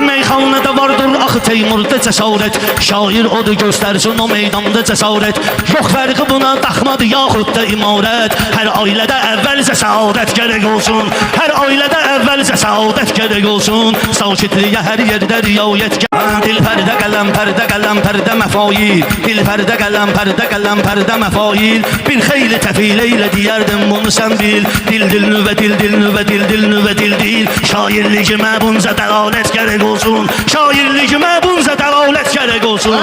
Meyxanədə vardır axı Teymurda cəsarət. Şair odur göstərsin o meydanda cəsarət. Yox fərqi buna daxmadı yaxud da imarət. Hər ailədə əvvəlcə səadət gərək olsun. Hər ailədə əvvəlcə səadət gərək olsun. Sakitliyə hər yerdə riayət gərək. Dil pərdə qələm pərdə qələm pərdə məfail. Dil pərdə qələm pərdə qələm pərdə məfail. Bir xeyli təfil eylə deyərdim bunu sən bil. Dil dil nüvə dil dil nüvə dil dil nüvə dil dil. Şairligimə bunca dəlalət gərək olsun. Şairligimə bunca dəlalət gərək olsun.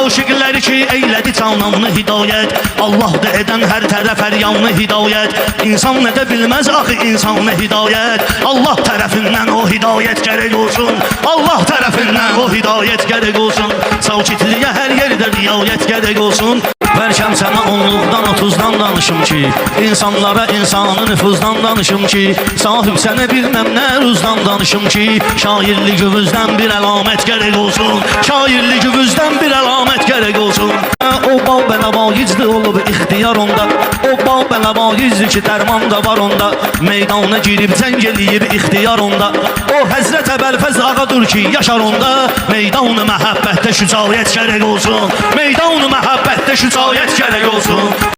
Aşıqları ki eylədi cananını hidayət. Allah da edən hər tərəf hər yanını hidayət. İnsan nə də bilməz axı insanı hidayət. Allah tərəfindən o hidayət gərək olsun. Allah tərəfindən o hidayət gərək olsun. Sakitliyə hər yerdə riayət gərək olsun. Bəlkəm sənə onluqdan, 30-dan danışım ki, insanlara insanı nüfuzdan danışım ki, sahib sənə bilməm nə ruzdan danışım ki, şairligimizdən bir əlamət gərək olsun. Şairligimizdən bir əlamət gərək olsun. O bal bələvayizdir olub ixtiyar onda. O bal bələvayizdir ki dərman da var onda. Meydana girib cəng eləyib ixtiyar onda. O Həzrət Əbəlfəz ağadır ki yaşar onda. Meydan-ı məhəbbətdə şücaət gərək olsun. Meydan-ı məhəbbətdə şücaət gərək olsun.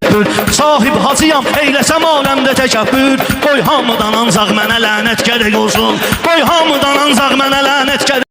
Sahib hacıyam eyləsəm aləmdə təkəbbür. Qoy hamıdan ancaq mənə lənət gərək olsun. Qoy hamıdan ancaq mənə lənət gərək olsun.